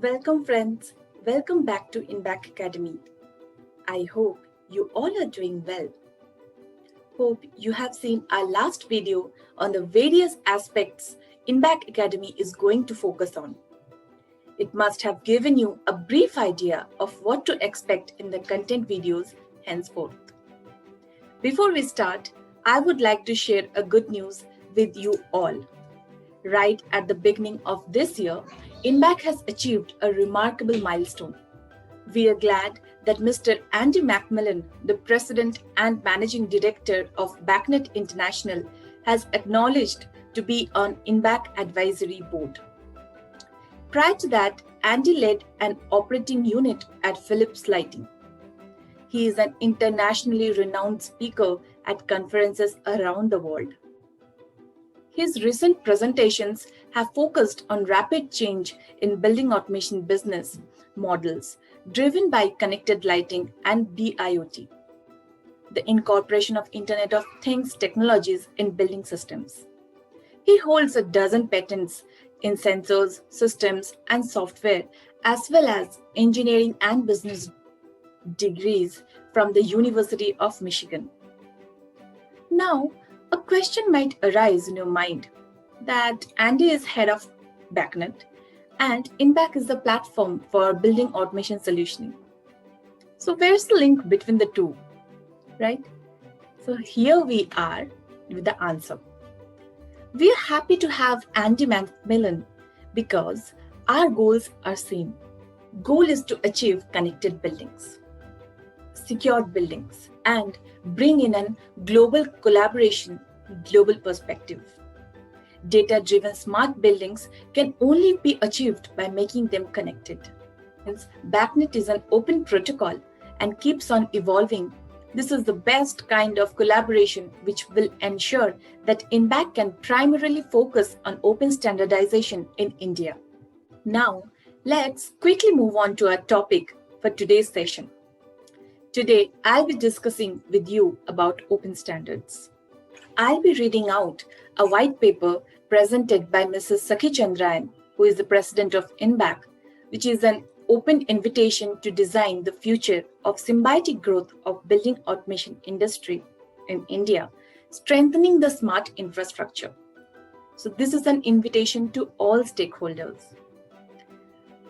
Welcome friends, welcome back to INBAC Academy. I hope you all are doing well. Hope you have seen our last video on the various aspects INBAC Academy is going to focus on. It must have given you a brief idea of what to expect in the content videos henceforth. Before we start, I would like to share a good news with you all. Right at the beginning of this year, INBAC has achieved a remarkable milestone. We are glad that Mr. Andy Macmillan, the President and Managing Director of BACnet International, has acknowledged to be on INBAC Advisory Board. Prior to that, Andy led an operating unit at Philips Lighting. He is an internationally renowned speaker at conferences around the world. His recent presentations have focused on rapid change in building automation business models driven by connected lighting and BIoT, the incorporation of Internet of Things technologies in building systems. He holds a dozen patents in sensors, systems, and software, as well as engineering and business degrees from the University of Michigan. Now, a question might arise in your mind that Andy is head of BACnet and INBAC is the platform for building automation solutioning. So where's the link between the two, right? So here we are with the answer. We are happy to have Andy Macmillan because our goals are same. Goal is to achieve connected buildings, secured buildings, and bring in a global collaboration, global perspective. Data-driven smart buildings can only be achieved by making them connected. Since BACnet is an open protocol and keeps on evolving, this is the best kind of collaboration which will ensure that INBAC can primarily focus on open standardization in India. Now, let's quickly move on to our topic for today's session. Today, I'll be discussing with you about open standards. I'll be reading out a white paper presented by Mrs. Sakhi Chandrayan, who is the president of INBAC, which is an open invitation to design the future of symbiotic growth of building automation industry in India, strengthening the smart infrastructure. So this is an invitation to all stakeholders.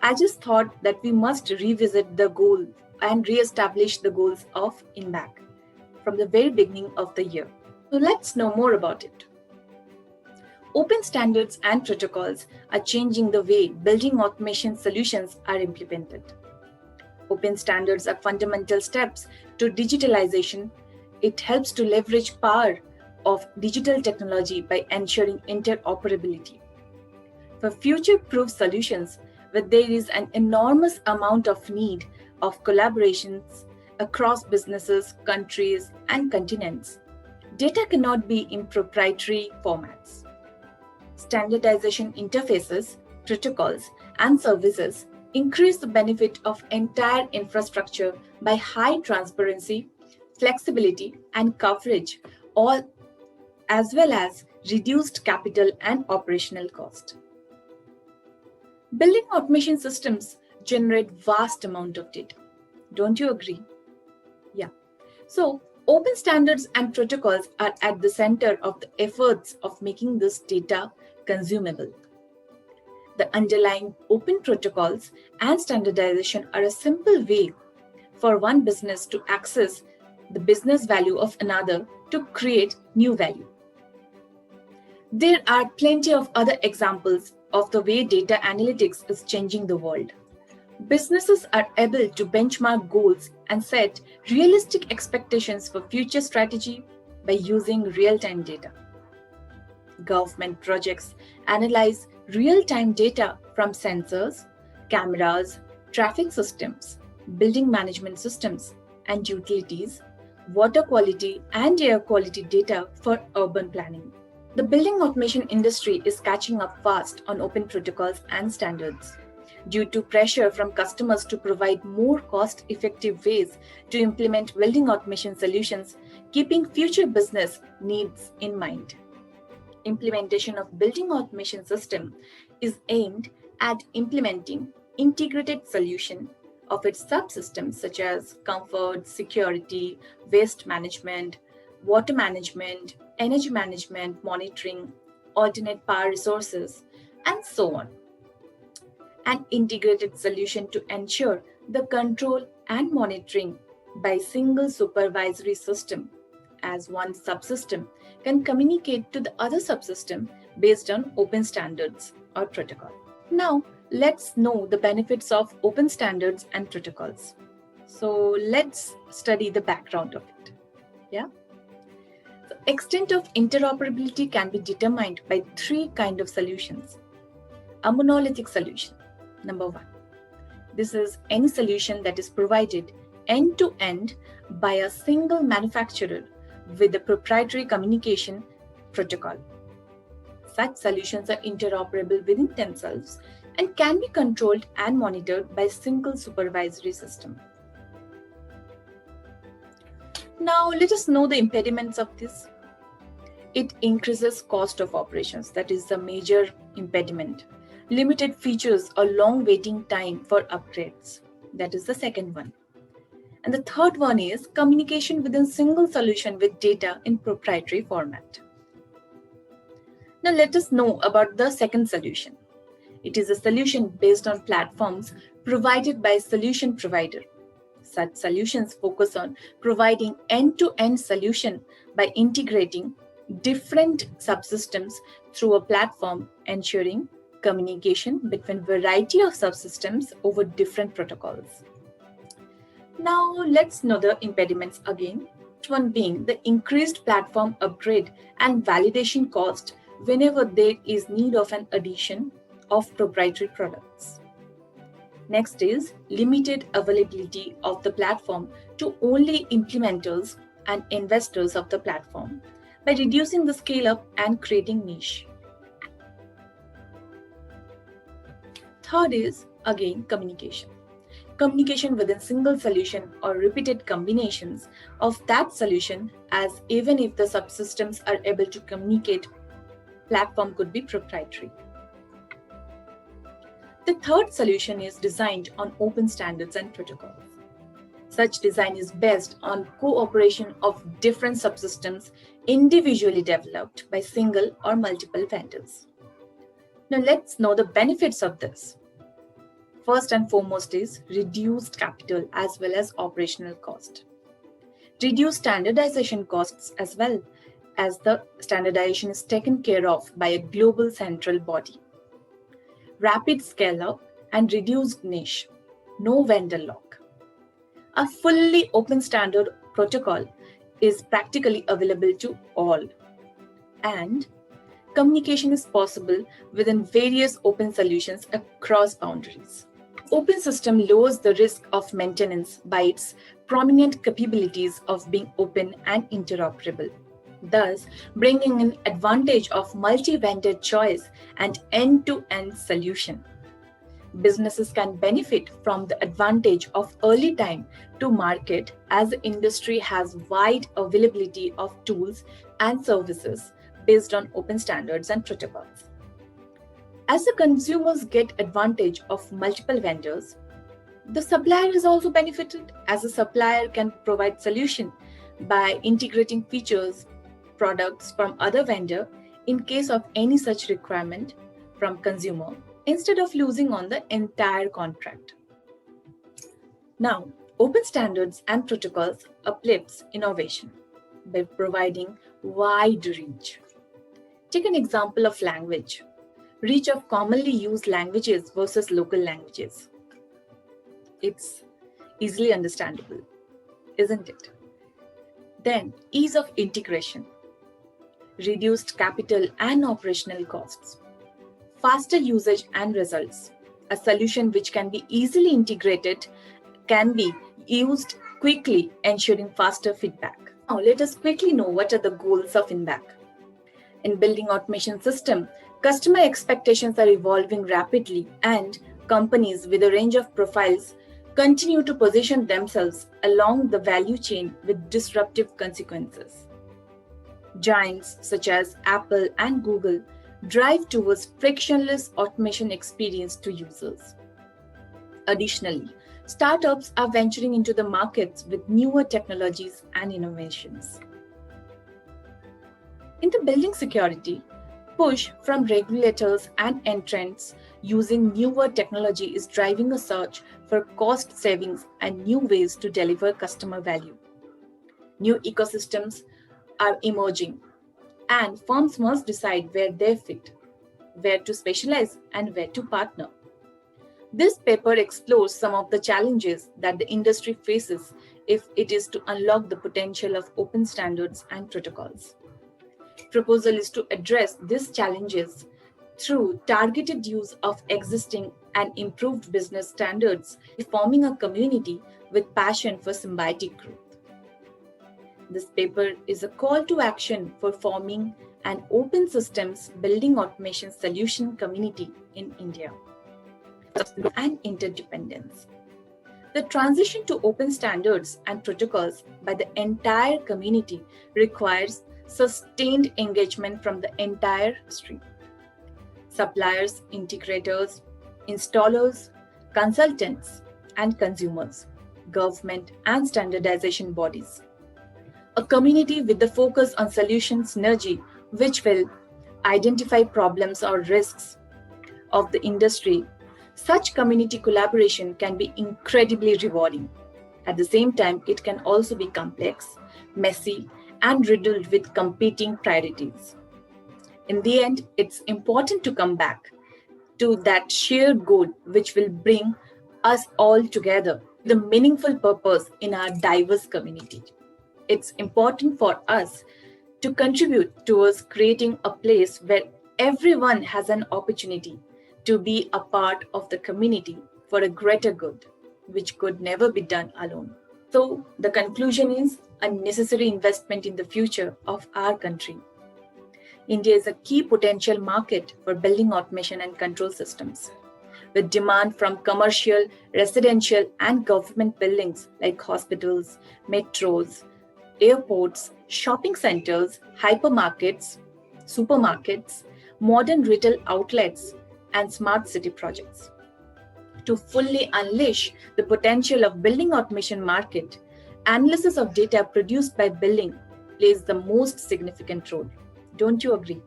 I just thought that we must revisit the goal and re-establish the goals of INBAC from the very beginning of the year. So let's know more about it. Open standards and protocols are changing the way building automation solutions are implemented. Open standards are fundamental steps to digitalization. It helps to leverage power of digital technology by ensuring interoperability. For future-proof solutions, where there is an enormous amount of need of collaborations across businesses, countries, and continents, data cannot be in proprietary formats. Standardization interfaces, protocols, and services increase the benefit of entire infrastructure by high transparency, flexibility, and coverage, all as well as reduced capital and operational cost. Building automation systems generate vast amount of data. Don't you agree? Yeah. So open standards and protocols are at the center of the efforts of making this data consumable. The underlying open protocols and standardization are a simple way for one business to access the business value of another to create new value. There are plenty of other examples of the way data analytics is changing the world. Businesses are able to benchmark goals and set realistic expectations for future strategy by using real-time data. Government projects analyze real-time data from sensors, cameras, traffic systems, building management systems, and utilities, water quality and air quality data for urban planning. The building automation industry is catching up fast on open protocols and standards due to pressure from customers to provide more cost-effective ways to implement building automation solutions, keeping future business needs in mind. Implementation of building automation system is aimed at implementing integrated solution of its subsystems such as comfort, security, waste management, water management, energy management, monitoring, alternate power resources, and so on. An integrated solution to ensure the control and monitoring by single supervisory system, as one subsystem can communicate to the other subsystem based on open standards or protocol. Now, let's know the benefits of open standards and protocols. So let's study the background of it. Yeah. The extent of interoperability can be determined by three kinds of solutions. A monolithic solution, number one. This is any solution that is provided end-to-end by a single manufacturer with a proprietary communication protocol. Such solutions are interoperable within themselves and can be controlled and monitored by a single supervisory system. Now, let us know the impediments of this. It increases cost of operations, that is the major impediment. Limited features or long waiting time for upgrades, that is the second one. And the third one is communication within single solution with data in proprietary format. Now let us know about the second solution. It is a solution based on platforms provided by a solution provider. Such solutions focus on providing end-to-end solution by integrating different subsystems through a platform, ensuring communication between variety of subsystems over different protocols. Now let's know the impediments again. One being the increased platform upgrade and validation cost whenever there is need of an addition of proprietary products. Next is limited availability of the platform to only implementers and investors of the platform by reducing the scale up and creating niche. Third is again communication. Communication within single solution or repeated combinations of that solution, as even if the subsystems are able to communicate, platform could be proprietary. The third solution is designed on open standards and protocols. Such design is based on cooperation of different subsystems individually developed by single or multiple vendors. Now let's know the benefits of this. First and foremost is reduced capital as well as operational cost. Reduced standardization costs as well, as the standardization is taken care of by a global central body. Rapid scale up and reduced niche, no vendor lock. A fully open standard protocol is practically available to all. And communication is possible within various open solutions across boundaries. Open system lowers the risk of maintenance by its prominent capabilities of being open and interoperable, thus bringing an advantage of multi-vendor choice and end-to-end solution. Businesses can benefit from the advantage of early time to market as the industry has wide availability of tools and services based on open standards and protocols. As the consumers get advantage of multiple vendors, the supplier is also benefited, as the supplier can provide solution by integrating features, products from other vendor in case of any such requirement from consumer, instead of losing on the entire contract. Now, open standards and protocols uplifts innovation by providing wide reach. Take an example of language. Reach of commonly used languages versus local languages. It's easily understandable, isn't it? Then, ease of integration. Reduced capital and operational costs. Faster usage and results. A solution which can be easily integrated can be used quickly, ensuring faster feedback. Now, let us quickly know what are the goals of INBAC. In building automation system, customer expectations are evolving rapidly, and companies with a range of profiles continue to position themselves along the value chain with disruptive consequences. Giants such as Apple and Google drive towards frictionless automation experience to users. Additionally, startups are venturing into the markets with newer technologies and innovations. In the building security, push from regulators and entrants using newer technology is driving a search for cost savings and new ways to deliver customer value. New ecosystems are emerging, and firms must decide where they fit, where to specialize, and where to partner. This paper explores some of the challenges that the industry faces if it is to unlock the potential of open standards and protocols. Proposal is to address these challenges through targeted use of existing and improved business standards, forming a community with passion for symbiotic growth. This paper is a call to action for forming an open systems building automation solution community in India and interdependence. The transition to open standards and protocols by the entire community requires sustained engagement from the entire stream. Suppliers, integrators, installers, consultants, and consumers, government and standardization bodies. A community with the focus on solution synergy, which will identify problems or risks of the industry. Such community collaboration can be incredibly rewarding. At the same time, it can also be complex, messy, and riddled with competing priorities. In the end, it's important to come back to that shared goal which will bring us all together, the meaningful purpose in our diverse community. It's important for us to contribute towards creating a place where everyone has an opportunity to be a part of the community for a greater good, which could never be done alone. So the conclusion is a necessary investment in the future of our country. India is a key potential market for building automation and control systems, with demand from commercial, residential, and government buildings like hospitals, metros, airports, shopping centers, hypermarkets, supermarkets, modern retail outlets, and smart city projects. To fully unleash the potential of building automation market, analysis of data produced by building plays the most significant role. Don't you agree?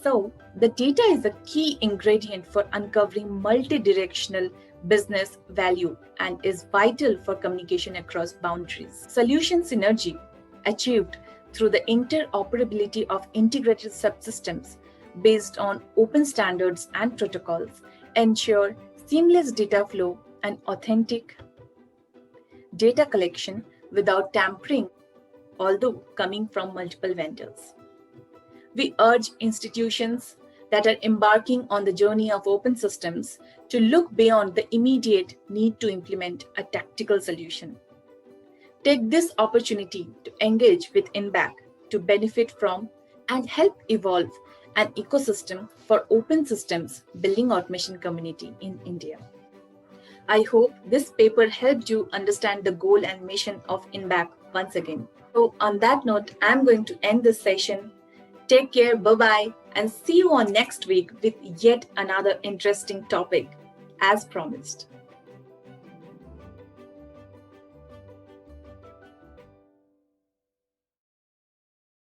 So, the data is a key ingredient for uncovering multi-directional business value and is vital for communication across boundaries. Solution synergy, achieved through the interoperability of integrated subsystems based on open standards and protocols, ensure seamless data flow and authentic data collection without tampering, although coming from multiple vendors. We urge institutions that are embarking on the journey of open systems to look beyond the immediate need to implement a tactical solution. Take this opportunity to engage with INBAC to benefit from and help evolve an ecosystem for open systems building automation community in India. I hope this paper helped you understand the goal and mission of INBAC once again. So on that note, I'm going to end this session. Take care, bye-bye, and see you on next week with yet another interesting topic, as promised.